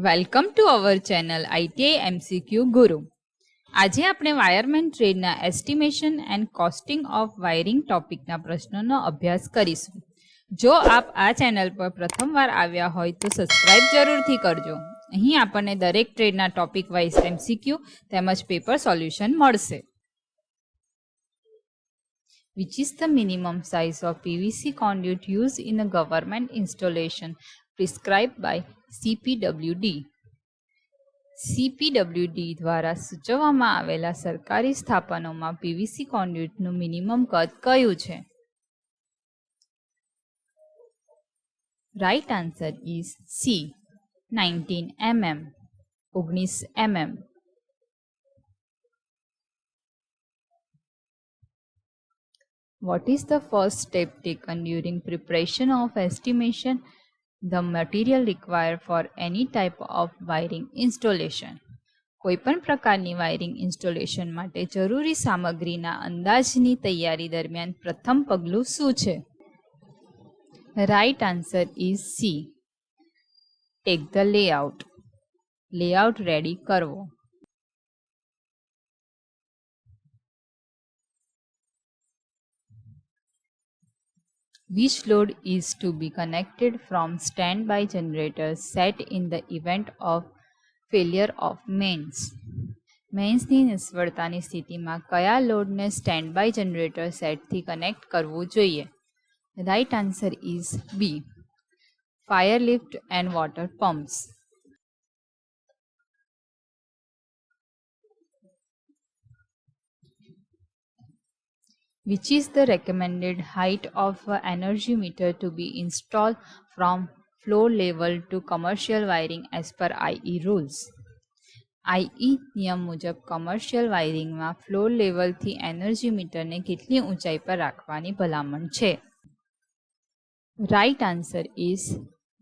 Welcome to our channel ITI MCQ Guru. આજે આપણે wireman ટ્રેડના estimation and costing of wiring ટોપિકના પ્રશ્નોનો અભ્યાસ કરીશું. જો આપ આ ચેનલ પર પ્રથમવાર આવ્યા હોય તો સબસ્ક્રાઇબ જરૂરથી કરજો. અહીં આપણને દરેક ટ્રેડના ટોપિક વાઇઝ MCQ તેમજ પેપર સોલ્યુશન મળશે. Which is the minimum size of PVC conduit used in a government installation prescribed by CPWD? CPWD દ્વારા સૂચવવામાં આવેલા સરકારી સ્થાપનોમાં PVC કોન્ડ્યુટનું મિનિમમ કદ કયું છે? Right answer is C, 19 mm, 19 mm. What is the first step taken during preparation of estimation? The material required for any type of wiring installation. કોઈપણ પ્રકારની wiring installation માટે જરૂરી સામગ્રીના અંદાજની તૈયારી દરમિયાન પ્રથમ પગલું શું છે? Right answer is C, take the layout. Layout ready કરવો. Which load is to be connected from standby generator set in the event of failure of mains? મેન્સની નિષ્ફળતાની સ્થિતિમાં કયા લોડને સ્ટેન્ડબાય જનરેટર સેટથી કનેક્ટ કરવું જોઈએ? Right answer is B, fire lift and water pumps. Which is the recommended height of an energy meter to be installed from floor level to commercial wiring as per IE rules? IE નિયમ મુજબ commercial વાયરિંગમાં floor લેવલથી energy મીટરને કેટલી ઊંચાઈ પર રાખવાની ભલામણ છે? Right answer is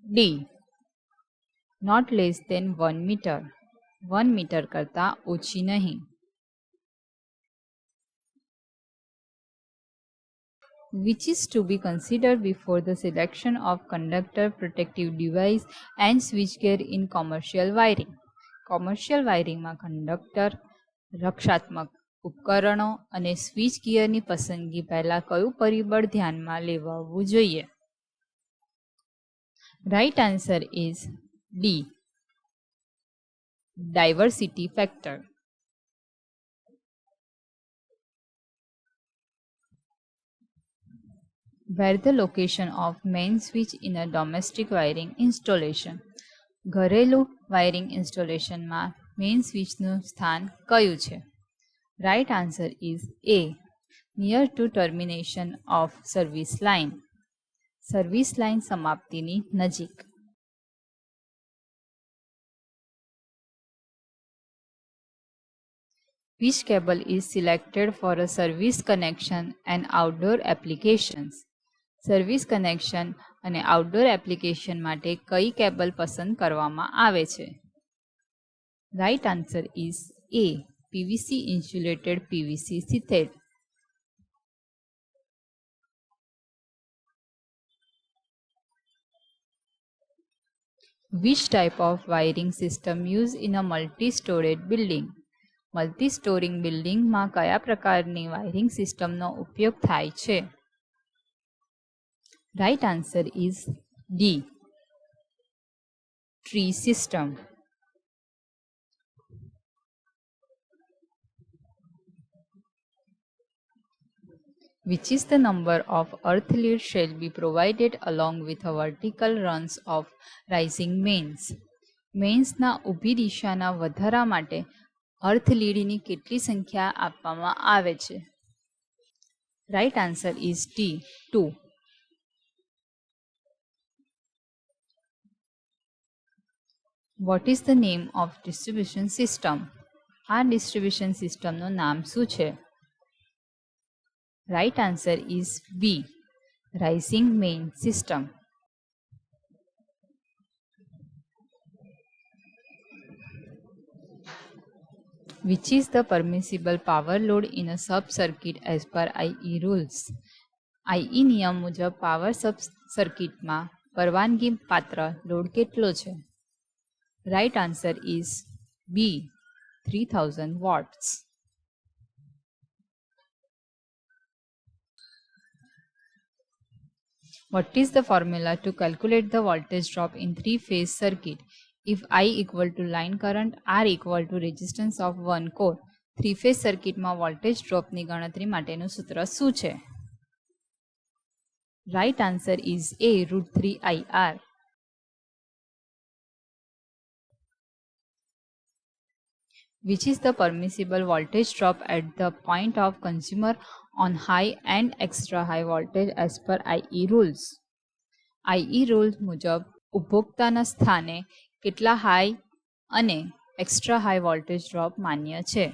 D, not less than 1 metre. 1 metre કરતાં ઓછી નહીં. Which is to be considered before the selection of conductor, protective device and switchgear in commercial wiring? Commercial વાયરિંગમાં કંડક્ટર, રક્ષાત્મક ઉપકરણો અને સ્વિચ ગિયરની પસંદગી પહેલાં કયું પરિબળ ધ્યાનમાં લેવાવું જોઈએ? Right answer is D, diversity factor. Where the location of main switch in a domestic wiring installation? ઘરેલું વાયરિંગ ઇન્સ્ટોલેશનમાં મેઇન સ્વિચનું સ્થાન કયું છે? Right answer is A, near to termination of service line. Service line સમાપ્તિની નજીક. Which cable is selected for a service connection and outdoor applications? Service connection અને outdoor application માટે કઈ કેબલ પસંદ કરવામાં આવે છે? Right answer is A, PVC insulated PVC 70. Which type of wiring system used in a multi-storied building? Multi storing બિલ્ડિંગમાં કયા પ્રકારની વાયરિંગ સિસ્ટમનો ઉપયોગ થાય છે? Right answer is D, tree system. Which is the number of earth lead shall be provided along with a vertical runs of rising mains? મેન્સના ઊભી દિશાના વધારા માટે અર્થ લીડની કેટલી સંખ્યા આપવામાં આવે છે? Right answer is D, 2. What is the name of distribution system? આ ડિસ્ટ્રીબ્યુશન સિસ્ટમનું નામ શું છે? Right answer is B, rising main system. Which is the permissible power load in a sub-circuit as per IE rules? IE નિયમ મુજબ power સબ સર્કિટમાં પરવાનગી પાત્ર લોડ કેટલો છે? Right answer is B. 3000 watts. What is the formula to calculate the voltage drop in three-phase circuit? If I equal to line current, R equal to resistance of one core. Three-phase circuitમાં voltage dropની ગણતરી માટેનું સૂત્ર શું છે? Right answer is A. √3 IR. Which is the permissible voltage drop at the point of consumer on high and extra high voltage as per IE rules? IE rules મુજબ ઉપભોક્તાના સ્થાને કેટલા high અને extra high voltage drop માન્ય છે?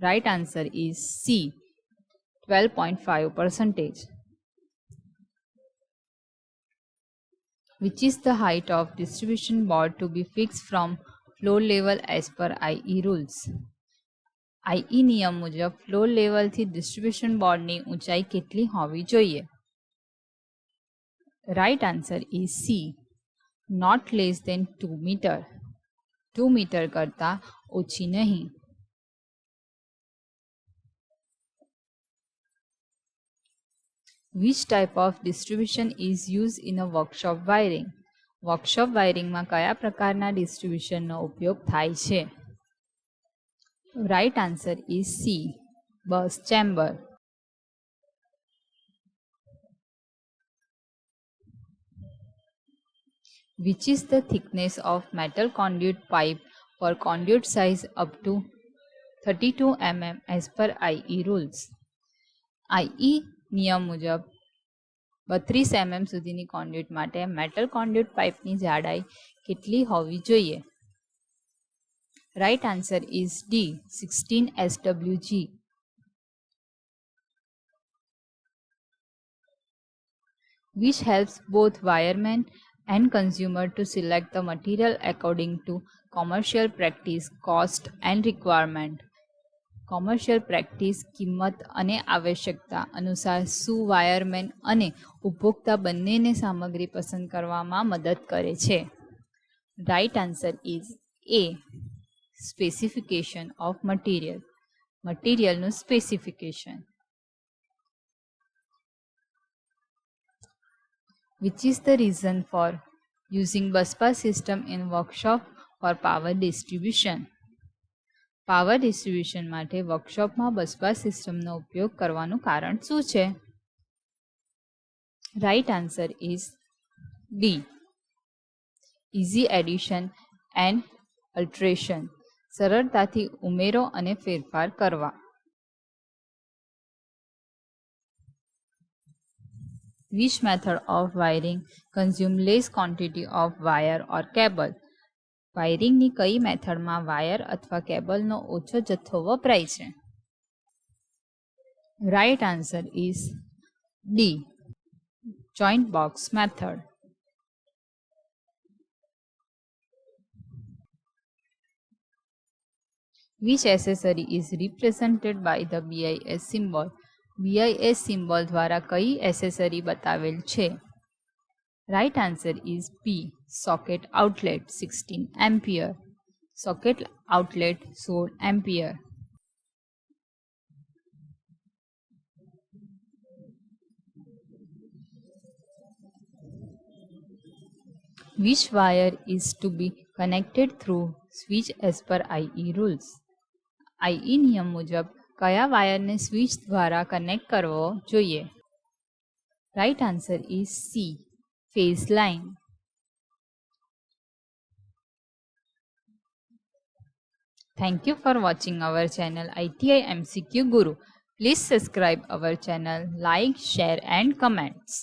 Right answer is C. 12.5%. Which is the height of distribution board to be fixed from floor level as per IE rules? IE નિયમ મુજબ floor લેવલથી distribution બોર્ડની ઊંચાઈ કેટલી હોવી જોઈએ? Right answer is C. Not less than 2 meter. 2 meter કરતાં ઓછી નહીં. Which type of distribution is used in a workshop wiring? Workshop wiring માં કયા પ્રકારના distributionનો ઉપયોગ થાય છે? Right answer is C. Bus chamber. Which is the thickness of metal conduit pipe for conduit size up to 32 mm as per IE rules? IE નિયમ મુજબ 32 mm સુધીની કોન્ડ્યુટ માટે મેટલ કોન્ડ્યુટ પાઇપની જાડાઈ કેટલી હોવી જોઈએ? Right answer is D. 16 SWG. Which helps both wireman and consumer to select the material according to commercial practice, cost and requirement. Commercial practice, કિંમત અને આવશ્યકતા અનુસાર શું વાયરમેન અને ઉપભોક્તા બંનેને સામગ્રી પસંદ કરવામાં મદદ કરે છે? Right answer is A. Specification of material. મટીરિયલનું specification. Which is the reason for using busbar system in workshop for power distribution? Power distribution માટે વર્કશોપમાં બસબાર સિસ્ટમનો ઉપયોગ કરવાનું કારણ શું છે? Right answer is D. Easy addition and alteration. સરળતાથી ઉમેરો અને ફેરફાર કરવા. Which method of wiring consume less quantity of wire or cable? વાયરિંગની કઈ મેથડમાં વાયર અથવા કેબલનો ઓછો જથ્થો વપરાય છે? Right answer is D. Joint box method. Which accessory is represented by the BIS symbol? BIS symbol દ્વારા કઈ એસેસરી બતાવેલ છે? Right answer is B. Socket outlet 16 ampere. Socket outlet 16 ampere. Which wire is to be connected through switch as per IE rules? IE નિયમ મુજબ કયા વાયરને switch દ્વારા connect કરવો જોઈએ? Right answer is C. Phase line. Thank you for watching our channel ITI MCQ Guru. Please subscribe our channel, like, share and comments.